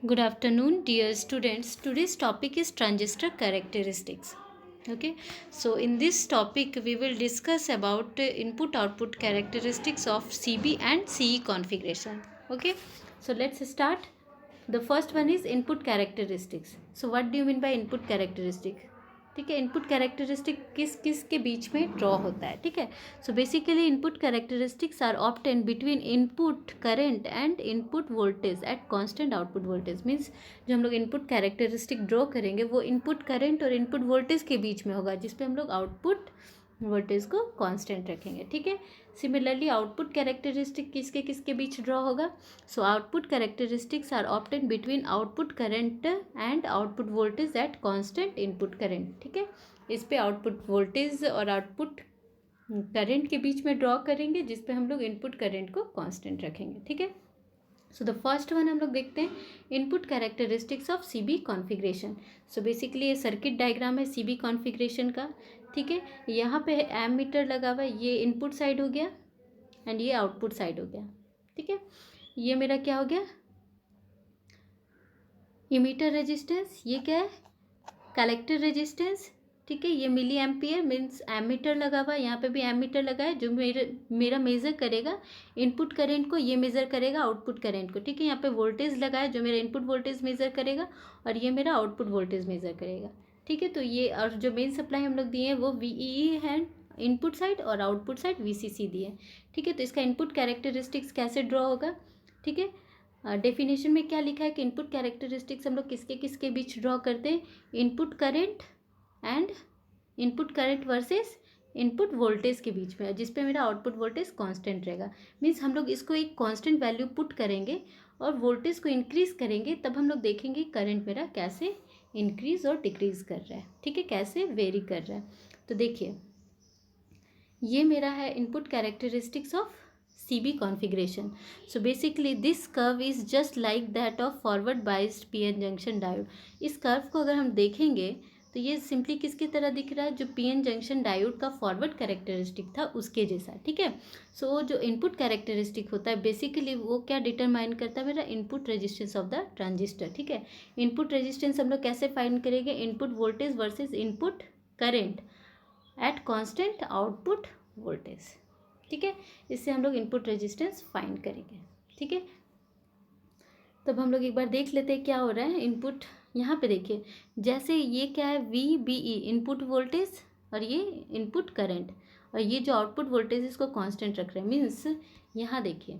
Good afternoon, dear students. Today's topic is transistor characteristics. Okay, so in this topic, we will discuss about input-output characteristics of CB and CE configuration. Okay, so let's start. The first one is input characteristics. So what do you mean by input characteristic? ठीक है, input characteristic किस किस के बीच में draw होता है. ठीक है, so basically input characteristics are obtain between input current and input voltage at constant output voltage. Means जो हम लोग इनपुट कैरेक्टरिस्टिक ड्रॉ करेंगे वो इनपुट करेंट और इनपुट वोल्टेज के बीच में होगा, जिसपे हम लोग आउटपुट वोल्टेज को कांस्टेंट रखेंगे. ठीक है, सिमिलरली आउटपुट कैरेक्टरिस्टिक किसके किसके बीच ड्रॉ होगा. So output characteristics are obtain between output current and output voltage at constant input current. ठीक है, इस पे आउटपुट वोल्टेज और आउटपुट करंट के बीच में ड्रॉ करेंगे, जिस पे हम लोग इनपुट करंट को कांस्टेंट रखेंगे. ठीक है, सो द फर्स्ट वन हम लोग देखते हैं input characteristics of CB configuration. So basically ये सर्किट डायग्राम है सीबी कॉन्फ़िगरेशन का. ठीक है, यहाँ पे एम मीटर लगा हुआ है, ये इनपुट साइड हो गया एंड ये आउटपुट साइड हो गया. ठीक है, ये मेरा क्या हो गया, इमीटर रेजिस्टेंस, ये क्या है, कलेक्टर रेजिस्टेंस. ठीक है, ये मिली एम्पियर मीन्स एमीटर लगा हुआ है, यहाँ पे भी एमीटर लगा है जो मेरा मेज़र करेगा इनपुट करंट को, ये मेज़र करेगा आउटपुट करंट को. ठीक है, यहाँ पे वोल्टेज लगा है जो मेरा इनपुट वोल्टेज मेज़र करेगा और ये मेरा आउटपुट वोल्टेज मेज़र करेगा. ठीक है, तो ये और जो मेन सप्लाई हम लोग दिए हैं वो VEE है इनपुट साइड और आउटपुट साइड VCC दिए. ठीक है, तो इसका इनपुट कैरेक्टरिस्टिक्स कैसे ड्रॉ होगा. ठीक है, डेफिनेशन में क्या लिखा है कि इनपुट कैरेक्टरिस्टिक्स हम लोग किसके किसके बीच ड्रॉ करते हैं, input current and input current versus input voltage के बीच में, जिस पे मेरा आउटपुट वोल्टेज कांस्टेंट रहेगा. मीन्स हम लोग इसको एक कांस्टेंट वैल्यू पुट करेंगे और वोल्टेज को इंक्रीज करेंगे, तब हम लोग देखेंगे करंट मेरा कैसे इंक्रीज और डिक्रीज कर रहा है. ठीक है, कैसे वेरी कर रहा है. तो देखिए ये मेरा है input characteristics of CB configuration. So basically this curve is just like that of forward biased PN junction diode. इस कर्व को अगर हम देखेंगे तो ये सिंपली किसकी तरह दिख रहा है, जो PN जंक्शन डायोड का फॉरवर्ड कैरेक्टरिस्टिक था उसके जैसा. ठीक है, सो जो इनपुट कैरेक्टरिस्टिक होता है बेसिकली वो क्या डिटरमाइन करता है, मेरा input resistance of the transistor. ठीक है, इनपुट रेजिस्टेंस हम लोग कैसे फाइंड करेंगे, input voltage versus input current at constant output voltage. ठीक है, इससे हम लोग इनपुट रेजिस्टेंस फाइंड करेंगे. ठीक है, तब हम लोग एक बार देख लेते हैं क्या हो रहा है. इनपुट यहाँ पे देखिए, जैसे ये क्या है VBE इनपुट वोल्टेज और ये इनपुट करंट, और ये जो आउटपुट वोल्टेज इसको कांस्टेंट रख रहे हैं. मीन्स यहाँ देखिए,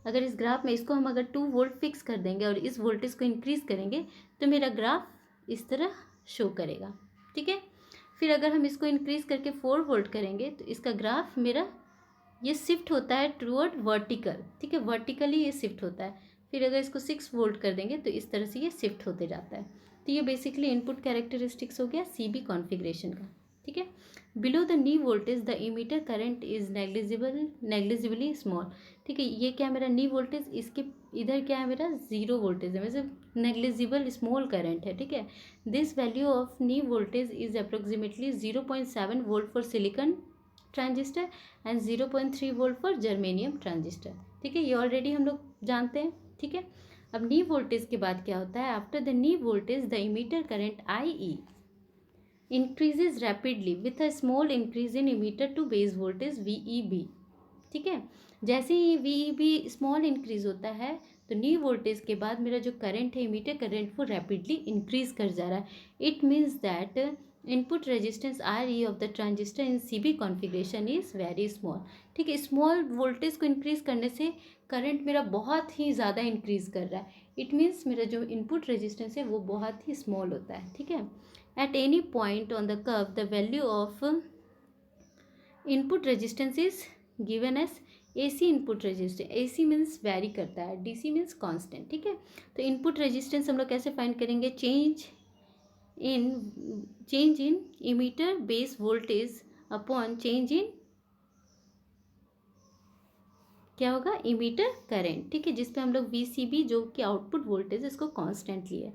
अगर इस ग्राफ में इसको हम अगर 2 वोल्ट फिक्स कर देंगे और इस वोल्टेज को इंक्रीज करेंगे तो मेरा ग्राफ इस तरह शो करेगा. ठीक है, फिर अगर हम इसको इंक्रीज करके 4 वोल्ट करेंगे तो इसका ग्राफ मेरा ये शिफ्ट होता है टूवर्ड वर्टिकल. ठीक है, वर्टिकली ये शिफ्ट होता है. फिर अगर इसको 6 वोल्ट कर देंगे तो इस तरह से ये शिफ्ट होते जाता है. तो ये बेसिकली इनपुट कैरेक्टरिस्टिक्स हो गया CB कॉन्फ़िगरेशन का. ठीक है, below the knee voltage the emitter current is negligibly small. ठीक है, ये क्या मेरा नी वोल्टेज, इसके इधर क्या है मेरा 0 वोल्टेज है, मतलब नेग्लिजिबल स्मॉल करंट है. ठीक है, this value of knee voltage is approximately 0.7 volt for silicon transistor and 0.3 volt for germanium transistor. ठीक है, ये ऑलरेडी हम लोग जानते हैं. ठीक है, अब नी वोल्टेज के बाद क्या होता है, after the knee voltage the emitter current IE increases rapidly with a small increase in emitter to base voltage VEB. ठीक है, जैसे ही VEB स्मॉल इंक्रीज होता है तो नी वोल्टेज के बाद मेरा जो करंट है इमीटर करंट वो रैपिडली इंक्रीज कर जा रहा है. It means that input resistance RE of the transistor in CB configuration is very small. ठीक है, स्मॉल वोल्टेज को इंक्रीज करने से करंट मेरा बहुत ही ज़्यादा इंक्रीज कर रहा है. इट मीन्स मेरा जो इनपुट रेजिस्टेंस है वो बहुत ही स्मॉल होता है. ठीक है, at any point on the curve the value of input resistance is given as AC input resistance. AC means vary करता है, DC मीन्स कांस्टेंट. ठीक है, तो इनपुट रेजिस्टेंस हम लोग कैसे फाइंड करेंगे, change in emitter base voltage upon change in क्या होगा, इमीटर करंट. ठीक है, जिसपे हम लोग VCB जो कि आउटपुट वोल्टेज इसको कांस्टेंट लिए.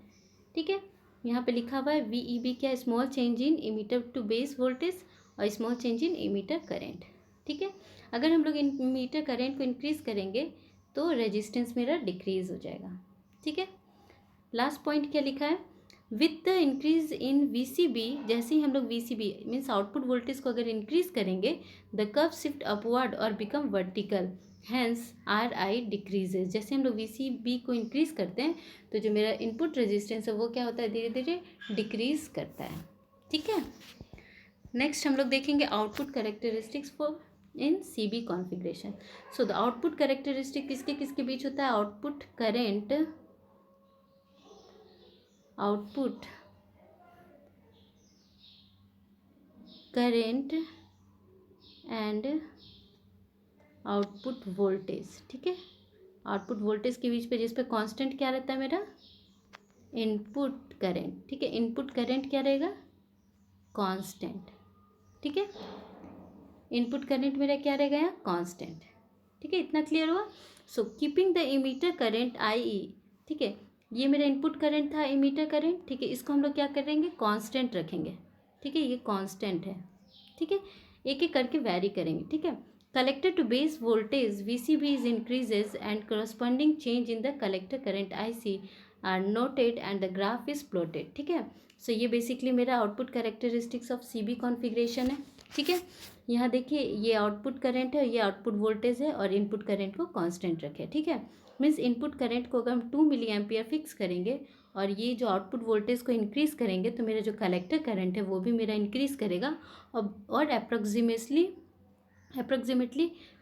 ठीक है, यहाँ पे लिखा हुआ है VEB क्या, small change in emitter to base voltage और small change in emitter current. ठीक है, अगर हम लोग इमीटर करंट को इंक्रीज करेंगे तो रेजिस्टेंस मेरा डिक्रीज हो जाएगा. ठीक है, लास्ट पॉइंट क्या लिखा है, with the increase in VCB, जैसे ही हम लोग VCB मीन्स आउटपुट वोल्टेज को अगर इंक्रीज करेंगे, द कर्व शिफ्ट अपवर्ड और become vertical, hence RI decreases. जैसे हम लोग VCB को इंक्रीज करते हैं तो जो मेरा इनपुट रेजिस्टेंस है वो क्या होता है, धीरे धीरे डिक्रीज करता है। ठीक है, नेक्स्ट हम लोग देखेंगे output characteristics for in CB configuration. So the output characteristic किसके किसके बीच होता है, output current and output voltage. ठीक है, आउटपुट वोल्टेज के बीच पे जिस पे कांस्टेंट क्या रहता है मेरा, इनपुट करंट। ठीक है, इनपुट करंट क्या रहेगा, कांस्टेंट। ठीक है, इनपुट करंट मेरा क्या रहेगा यहाँ, कांस्टेंट। ठीक है, इतना क्लियर हुआ। So keeping the emitter current IE, ठीक है, ये मेरा इनपुट करंट था, इमीटर करंट। ठीक है, इसको हम लोग क्या करेंगे, कांस्टेंट रखेंगे। ठीक है, ये कांस्टेंट है। ठीक है, एक एक करके वैरी करेंगे। ठीक है, collector to base voltage VCB is increases and corresponding change in the collector current IC are noted and the graph is plotted. ठीक है, सो ये बेसिकली मेरा output characteristics of CB configuration है। ठीक है, यहाँ देखिए ये आउटपुट करंट है, ये आउटपुट वोल्टेज है और इनपुट करंट को कांस्टेंट रखे। ठीक है, मीन्स इनपुट करंट को अगर हम 2 मिली एम्पियर फिक्स करेंगे और ये जो आउटपुट वोल्टेज को इंक्रीज़ करेंगे तो मेरा जो कलेक्टर करंट है वो भी मेरा इंक्रीज़ करेगा और अप्रॉक्सीमेटली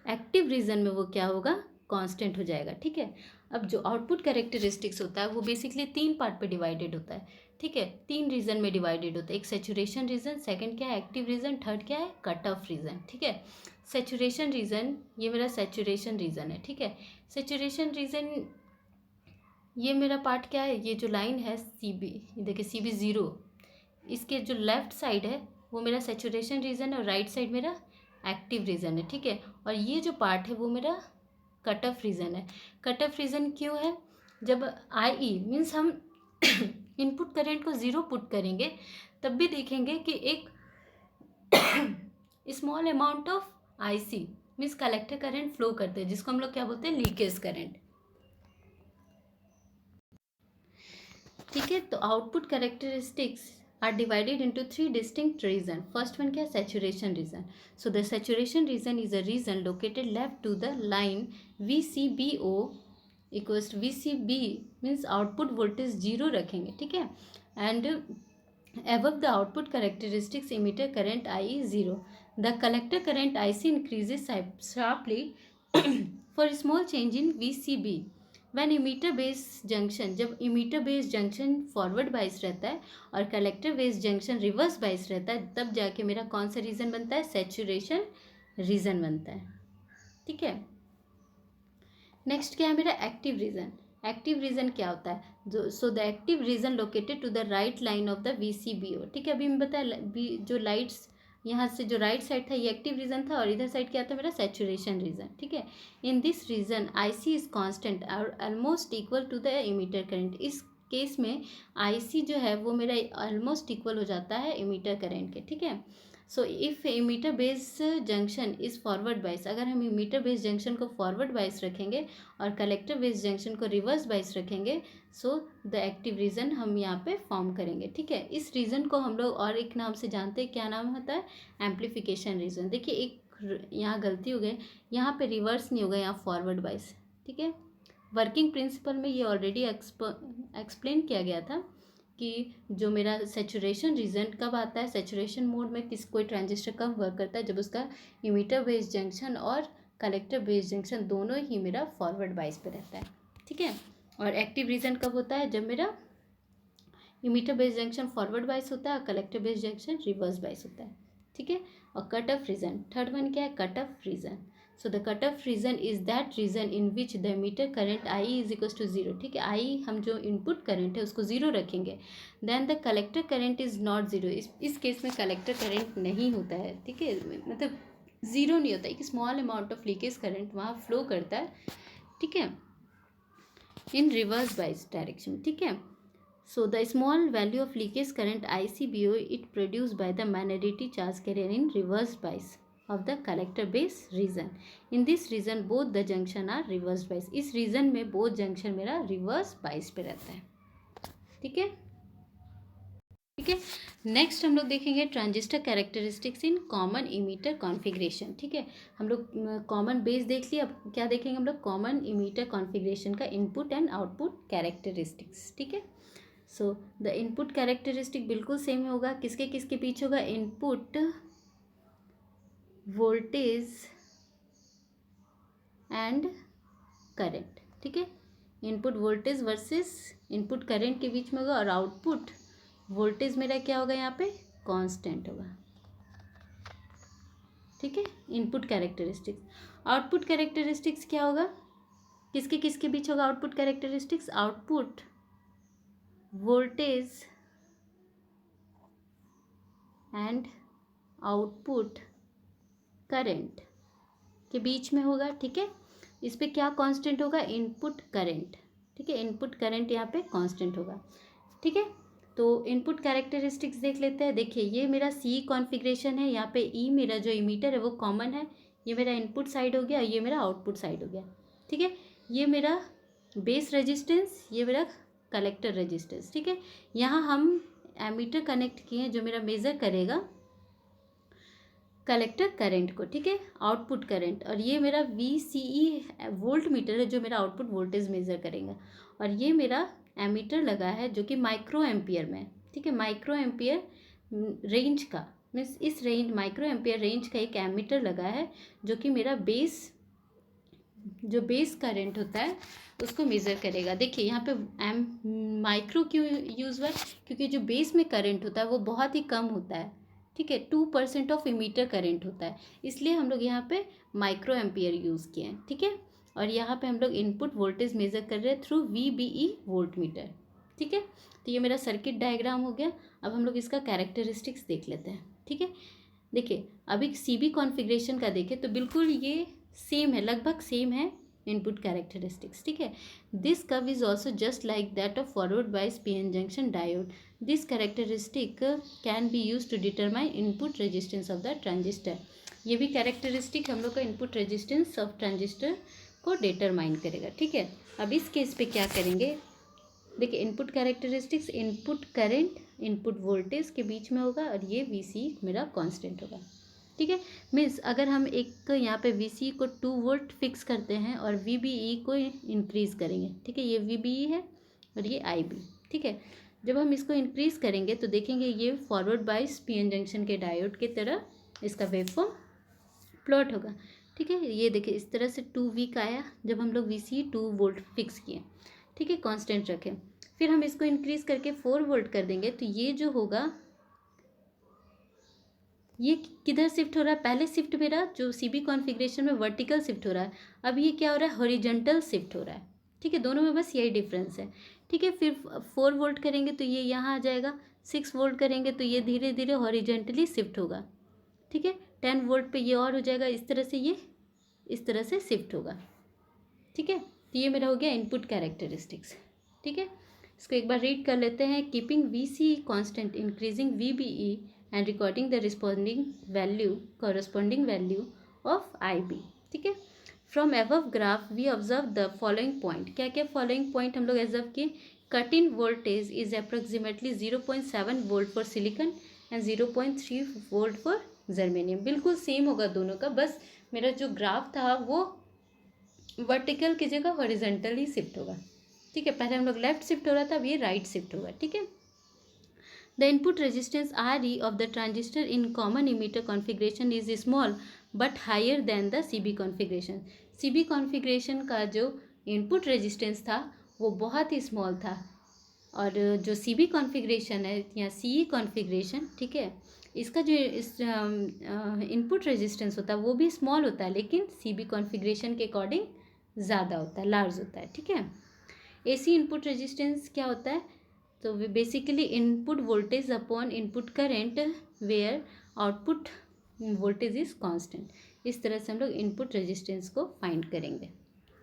एक्टिव रीजन में वो क्या होगा, कांस्टेंट हो जाएगा। ठीक है, अब जो आउटपुट कैरेक्टरिस्टिक्स होता है वो बेसिकली 3 पार्ट पे डिवाइडेड होता है। ठीक है, 3 रीजन में डिवाइडेड होता है, एक सैचुरेशन रीजन, सेकंड क्या है एक्टिव रीजन, थर्ड क्या है कट ऑफ रीजन। ठीक है, सैचुरेशन रीजन, ये मेरा सैचुरेशन रीजन है। ठीक है, सैचुरेशन रीजन ये मेरा पार्ट क्या है, ये जो लाइन है CB, देखिए CB 0, इसके जो लेफ्ट साइड है वो मेरा सैचुरेशन रीजन है और राइट साइड मेरा एक्टिव रीजन है। ठीक है, और ये जो पार्ट है वो मेरा कट ऑफ रीजन है। कट ऑफ रीजन क्यों है, जब IE मीन्स हम इनपुट करंट को 0 पुट करेंगे तब भी देखेंगे कि एक small amount of IC means collector current flow करते हैं, जिसको हम लोग क्या बोलते हैं, लीकेज करंट। ठीक है, तो output characteristics are divided into 3 distinct regions. First one क्या है, saturation region. So the saturation region is a region located left to the line VCBO equals to VCB means output voltage 0 रखेंगे। ठीक है, and above the output characteristics emitter current IE 0. The collector current IC increases sharply for small change in VCB. When emitter base junction, जब emitter base junction forward bias रहता है और collector base junction reverse bias रहता है, तब जाके मेरा कौन सा रीजन बनता है, सैचुरेशन रीजन बनता है। ठीक है, नेक्स्ट क्या है मेरा एक्टिव रीजन। एक्टिव रीजन क्या होता है, जो so the active region located to the right line of the VCBO। ठीक है, अभी मैं बताया जो लाइट्स यहाँ से जो राइट साइड था ये एक्टिव रीजन था और इधर साइड क्या था मेरा सैचुरेशन रीजन। ठीक है, in this region IC is constant और almost equal to the emitter current. इस केस में IC जो है वो मेरा ऑलमोस्ट इक्वल हो जाता है इमीटर करंट के। ठीक है, so if emitter base junction is forward बाइस, अगर हम इमीटर बेस जंक्शन को फॉरवर्ड बाइस रखेंगे और कलेक्टर बेस जंक्शन को रिवर्स बाइस रखेंगे, सो द एक्टिव रीजन हम यहाँ पे फॉर्म करेंगे। ठीक है, इस रीजन को हम लोग और एक नाम से जानते हैं, क्या नाम होता है, एम्पलीफिकेशन रीजन। देखिए एक यहाँ गलती हो गई, यहाँ पे रिवर्स नहीं होगा, यहाँ फॉरवर्ड बाइस। ठीक है, वर्किंग प्रिंसिपल में ये ऑलरेडी एक्सप्लेन किया गया था कि जो मेरा सैचुरेशन रीजन कब आता है, सैचुरेशन मोड में कोई ट्रांजिस्टर कब वर्क करता है, जब उसका इमीटर बेस जंक्शन और कलेक्टर बेस जंक्शन दोनों ही मेरा फॉरवर्ड बाइस पे रहता है। ठीक है, और एक्टिव रीजन कब होता है, जब मेरा इमीटर बेस जंक्शन फॉरवर्ड बाइस होता है और collector base junction reverse bias होता है। ठीक है, और cut off region, third one क्या है, cut off region. So the cut off region is that region in which the emitter current IE is equal to 0। ठीक है, IE हम जो इनपुट करंट है उसको 0 रखेंगे, then the collector current is not 0। इस केस में कलेक्टर करंट नहीं होता है। ठीक है, मतलब 0 नहीं होता, एक small amount of leakage current वहाँ फ्लो करता है। ठीक है, इन रिवर्स बाइस डायरेक्शन। ठीक है, so the small value of leakage current ICBO it produced by the minority charge carrier in reverse bias of the collector base region. In this region both the junction are reverse bias. इस region में both junction मेरा reverse bias पे रहता है। ठीक है, ठीक है। नेक्स्ट हम लोग देखेंगे transistor characteristics in common emitter configuration. ठीक है, हम लोग कॉमन बेस देख लिया, अब क्या देखेंगे हम लोग, कॉमन इमीटर कॉन्फ़िगरेशन का इनपुट एंड आउटपुट कैरेक्टरिस्टिक्स। ठीक है, सो द इनपुट कैरेक्टरिस्टिक बिल्कुल सेम होगा, किसके किसके बीच होगा, इनपुट वोल्टेज एंड करंट। ठीक है, input voltage versus input current के बीच में होगा, और आउटपुट वोल्टेज मेरा क्या होगा, यहाँ पे कांस्टेंट होगा। ठीक है, इनपुट कैरेक्टरिस्टिक्स। आउटपुट कैरेक्टरिस्टिक्स क्या होगा, किसके किसके बीच होगा output characteristics, output voltage and output current के बीच में होगा। ठीक है, इस पे क्या कांस्टेंट होगा, इनपुट करंट। ठीक है, इनपुट करंट यहाँ पे कांस्टेंट होगा। ठीक है, तो इनपुट कैरेक्टरिस्टिक्स देख लेते हैं। देखिए, ये मेरा सी कॉन्फ़िगरेशन है, यहाँ पे ई मेरा जो इमीटर है वो कॉमन है, ये मेरा इनपुट साइड हो गया, ये मेरा आउटपुट साइड हो गया। ठीक है, ये मेरा बेस रेजिस्टेंस, ये मेरा कलेक्टर रेजिस्टेंस। ठीक है, यहाँ हम एमीटर कनेक्ट किए हैं जो मेरा मेज़र करेगा कलेक्टर करंट को। ठीक है, आउटपुट करंट, और ये मेरा VCE वोल्ट मीटर है जो मेरा आउटपुट वोल्टेज मेज़र करेगा, और ये मेरा एमीटर लगा है जो कि माइक्रो एम्पियर में। ठीक है, माइक्रो एम्पियर रेंज का, मीन्स इस रेंज माइक्रो एम्पियर रेंज का एक एमीटर लगा है जो कि मेरा जो बेस करंट होता है उसको मेज़र करेगा। देखिए यहाँ पे माइक्रो क्यों यूज़ हुआ है, क्योंकि जो बेस में करंट होता है वो बहुत ही कम होता है। ठीक है, 2% ऑफ इमीटर करंट होता है, इसलिए हम लोग यहाँ पे माइक्रो एम्पियर यूज़ किए हैं। ठीक है, और यहाँ पे हम लोग इनपुट वोल्टेज मेज़र कर रहे हैं थ्रू VBE वोल्ट मीटर। ठीक है, तो ये मेरा सर्किट डायग्राम हो गया। अब हम लोग इसका कैरेक्टरिस्टिक्स देख लेते हैं। ठीक है, देखिए अभी CB कॉन्फ़िगरेशन का देखें तो बिल्कुल ये सेम है, लगभग सेम है इनपुट कैरेक्टरिस्टिक्स। ठीक है, this curve is also just like that of forward bias PN junction diode. This characteristic can be use to determine input resistance of the transistor. ये भी कैरेक्टरिस्टिक हम लोग का इनपुट रेजिस्टेंस ऑफ ट्रांजिस्टर को determine करेगा। ठीक है, अब इस केस पे क्या करेंगे, देखिए input characteristics, input current input voltage के बीच में होगा, और ये VC मेरा कांस्टेंट होगा। ठीक है, मीन्स अगर हम एक यहाँ पे VC को 2 वोल्ट फिक्स करते हैं और VBE को इंक्रीज़ करेंगे। ठीक है, ये VBE है और ये IB। ठीक है, जब हम इसको इंक्रीज़ करेंगे तो देखेंगे ये फॉरवर्ड बायस PN जंक्शन के डायोड की तरह इसका वेवफॉर्म प्लॉट होगा। ठीक है, ये देखिए इस तरह से 2V का आया जब हम लोग VC 2 वोल्ट फिक्स किए। ठीक है, कांस्टेंट रखें, फिर हम इसको इंक्रीज़ करके 4 वोल्ट कर देंगे तो ये जो होगा ये किधर शिफ्ट हो रहा है, पहले शिफ्ट मेरा जो CB कॉन्फ़िगरेशन में वर्टिकल शिफ्ट हो रहा है, अब ये क्या हो रहा है, हॉरिजॉन्टल शिफ्ट हो रहा है। ठीक है, दोनों में बस यही डिफरेंस है। ठीक है, फिर 4 वोल्ट करेंगे तो ये यहाँ आ जाएगा, 6 वोल्ट करेंगे तो ये धीरे धीरे हॉरिजॉन्टली शिफ्ट होगा। ठीक है, 10 वोल्ट पे ये और हो जाएगा, इस तरह से ये इस तरह से शिफ्ट होगा। ठीक है, तो ये मेरा हो गया इनपुट कैरेक्टरिस्टिक्स। ठीक है, इसको एक बार रीड कर लेते हैं। Keeping VC constant, increasing VBE and recording the corresponding value of IB। ठीक है, from above graph we observe the following point। क्या क्या फॉलोइंग पॉइंट हम लोग ऑब्जर्व किए, cut in voltage is approximately 0.7 volt for silicon and 0.3 volt for germanium. बिल्कुल same होगा दोनों का, बस मेरा जो ग्राफ था वो वर्टिकल की जगह हॉरिजॉन्टली शिफ्ट होगा। ठीक है, पहले हम लोग लेफ्ट शिफ्ट हो रहा था, अब ये राइट शिफ्ट होगा। ठीक है, the input resistance RE of the transistor in common emitter configuration is small but higher than the CB configuration। CB configuration का जो input resistance था वो बहुत ही small था, और जो CB configuration है या CE configuration, ठीक है, इसका जो input resistance होता है वो भी small होता है, लेकिन CB configuration के according ज़्यादा होता है, large होता है। ठीक है, AC input resistance क्या होता है, तो basically input voltage upon input current where output voltage is constant. इस तरह से हम लोग इनपुट रेजिस्टेंस को फाइंड करेंगे।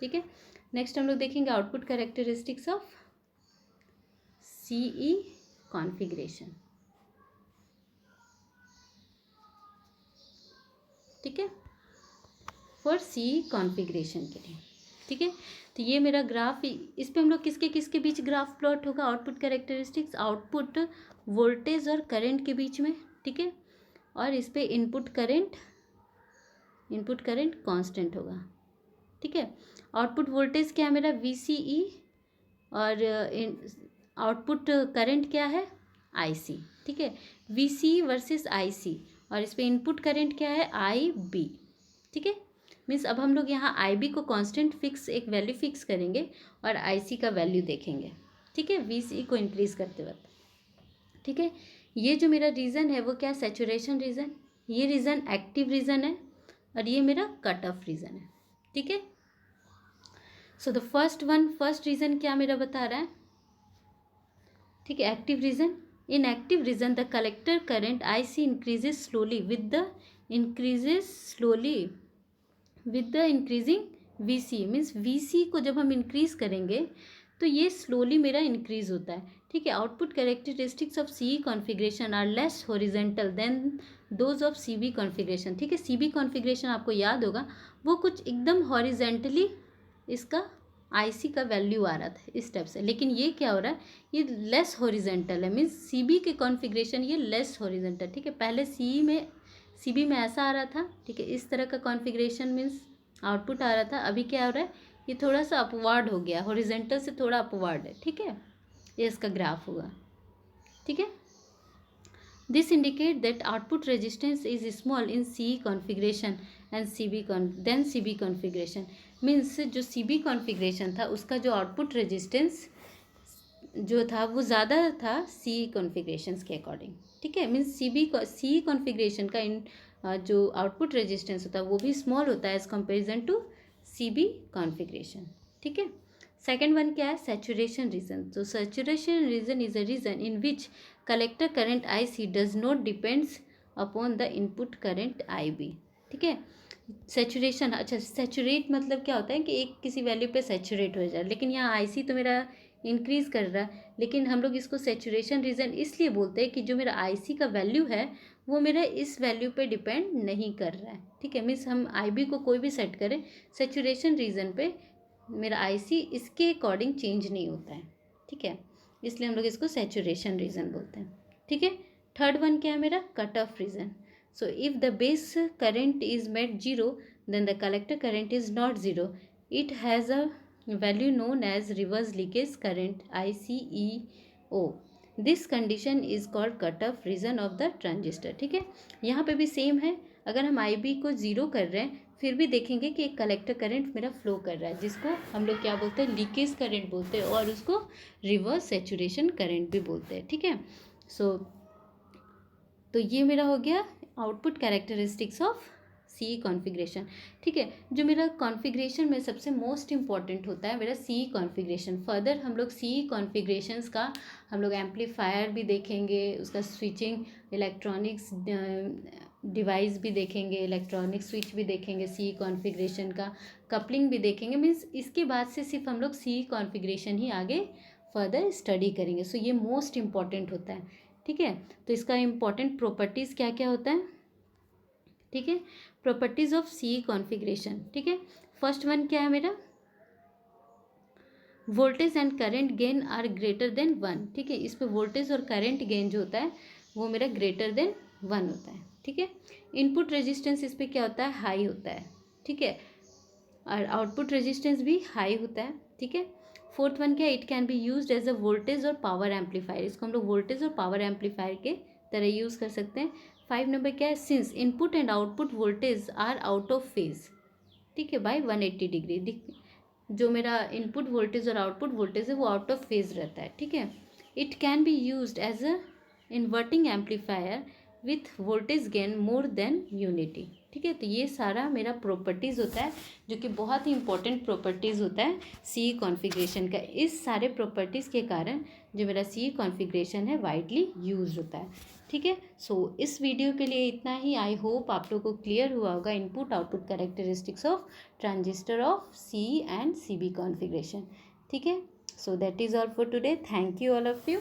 ठीक है, नेक्स्ट हम लोग देखेंगे output characteristics of CE configuration. ठीक है, फॉर CE कॉन्फ़िगरेशन के लिए। ठीक है, तो ये मेरा ग्राफ, इस पे हम लोग किसके किसके बीच ग्राफ प्लॉट होगा आउटपुट कैरेक्टरिस्टिक्स आउटपुट वोल्टेज और करंट के बीच में, ठीक है, और इस पे इनपुट करंट कांस्टेंट होगा, ठीक है। आउटपुट वोल्टेज क्या है मेरा VCE और आउटपुट करंट क्या है IC, ठीक है। VCE वर्सेस IC और इस पे इनपुट करंट क्या है IB, ठीक है। मीन्स अब हम लोग यहाँ IB को कांस्टेंट फिक्स एक वैल्यू फिक्स करेंगे और IC का वैल्यू देखेंगे, ठीक है, VCE को इंक्रीज करते वक्त, ठीक है। ये जो मेरा रीजन है वो क्या है सैचुरेशन रीजन, ये रीजन एक्टिव रीजन है और ये मेरा कट ऑफ रीजन है, ठीक है। सो द फर्स्ट रीजन क्या मेरा बता रहा है, ठीक है, active region. In active region the collector current IC increases slowly with the increasing VC, means VC को जब हम इंक्रीज करेंगे तो ये स्लोली मेरा इंक्रीज होता है, ठीक है। Output characteristics of CE configuration are less horizontal than those of CB configuration, ठीक है। CB कॉन्फ़िगरेशन आपको याद होगा वो कुछ एकदम हॉरिजेंटली इसका IC का वैल्यू आ रहा था इस टाइप से, लेकिन ये क्या हो रहा है ये लेस हॉरिजेंटल है, मीन्स CB के कॉन्फ़िगरेशन ये लेस हॉरिजेंटल, ठीक है। पहले CB में ऐसा आ रहा था, ठीक है, इस तरह का कॉन्फ़िगरेशन मीन्स आउटपुट आ रहा था, अभी क्या हो रहा है ये थोड़ा सा अपवार्ड हो गया, हॉरिजेंटल से थोड़ा अपवार्ड है, ठीक है, ये इसका ग्राफ होगा, ठीक है। This indicate that output resistance is small in CE configuration and CB configuration, means जो CB कॉन्फ़िगरेशन था उसका जो आउटपुट रेजिस्टेंस जो था वो ज़्यादा था CE कॉन्फ़िगरेशंस के अकॉर्डिंग, ठीक है। मीन्स CE कॉन्फ़िगरेशन का जो आउटपुट रेजिस्टेंस होता है वो भी स्मॉल होता है as comparison to CB configuration, ठीक है। सेकेंड वन क्या है सैचुरेशन रीजन। तो saturation region is a region in which collector current IC does not depends upon the input current IB, ठीक है। सैचुरेशन, अच्छा सैचुरेट मतलब क्या होता है कि एक किसी वैल्यू पे सैचुरेट हो जाए, लेकिन यहाँ IC तो मेरा इंक्रीज़ कर रहा है, लेकिन हम लोग इसको सैचुरेशन रीजन इसलिए बोलते हैं कि जो मेरा IC का वैल्यू है वो मेरा इस वैल्यू पे डिपेंड नहीं कर रहा है, ठीक है। मीन्स हम IB को कोई भी सेट करें सैचुरेशन रीजन पे मेरा IC इसके अकॉर्डिंग चेंज नहीं होता है, ठीक है, इसलिए हम लोग इसको सैचुरेशन रीजन बोलते हैं, ठीक है। थर्ड वन क्या है मेरा cut off region. So if the base current is made 0 then the collector current is not 0, it has a value known as reverse leakage current ICEO, this condition is called cut off region of the transistor, ठीक है। यहाँ पे भी same है, अगर हम IB को 0 कर रहे हैं फिर भी देखेंगे कि एक कलेक्टर करंट मेरा फ्लो कर रहा है जिसको हम लोग क्या बोलते हैं लीकेज करंट बोलते हैं और उसको रिवर्स सैचुरेशन करंट भी बोलते हैं, ठीक है। सो तो ये मेरा हो गया output characteristics of CE configuration, ठीक है। जो मेरा कॉन्फ़िगरेशन में सबसे मोस्ट इम्पॉर्टेंट होता है मेरा CE कॉन्फ़िगरेशन। फर्दर हम लोग CE कॉन्फ़िगरेशंस का हम लोग एम्पलीफायर भी देखेंगे, उसका स्विचिंग इलेक्ट्रॉनिक्स डिवाइस भी देखेंगे, इलेक्ट्रॉनिक स्विच भी देखेंगे, CE कॉन्फ़िगरेशन का कपलिंग भी देखेंगे। मीन्स इसके बाद से सिर्फ हम लोग CE कॉन्फ़िगरेशन ही आगे फर्दर स्टडी करेंगे। सो ये मोस्ट इम्पॉर्टेंट होता है, ठीक है। तो इसका इम्पॉर्टेंट प्रॉपर्टीज़ क्या क्या होता है, ठीक है, प्रॉपर्टीज़ ऑफ CE कॉन्फ़िगरेशन, ठीक है। फर्स्ट वन क्या है मेरा voltage and current gain are greater than 1, ठीक है। इस पर वोल्टेज और करंट गेन जो होता है वो मेरा ग्रेटर देन 1 होता है, ठीक है। इनपुट रेजिस्टेंस इस पर क्या होता है हाई होता है, ठीक है, और आउटपुट रेजिस्टेंस भी हाई होता है, ठीक है। फोर्थ वन क्या है it can be used as a voltage और पावर एम्पलीफायर, इसको हम लोग वोल्टेज और पावर एम्पलीफायर के तरह यूज़ कर सकते हैं। 5 नंबर क्या है since input and output voltage are out of phase, ठीक है, बाय 180 डिग्री, जो मेरा इनपुट वोल्टेज और आउटपुट वोल्टेज है वो आउट ऑफ फेज रहता है, ठीक है। It can be used as a inverting amplifier with voltage gain more than unity, ठीक है। तो ये सारा मेरा प्रॉपर्टीज़ होता है जो कि बहुत ही इंपॉर्टेंट प्रॉपर्टीज़ होता है CE कॉन्फ़िगरेशन का। इस सारे प्रॉपर्टीज़ के कारण जो मेरा CE कॉन्फ़िगरेशन है वाइडली यूज होता है, ठीक है। सो इस वीडियो के लिए इतना ही। आई होप आप लोगों को क्लियर हुआ होगा input output characteristics of transistor off CE and CB configuration, ठीक है। So that is all for today. Thank you all of you.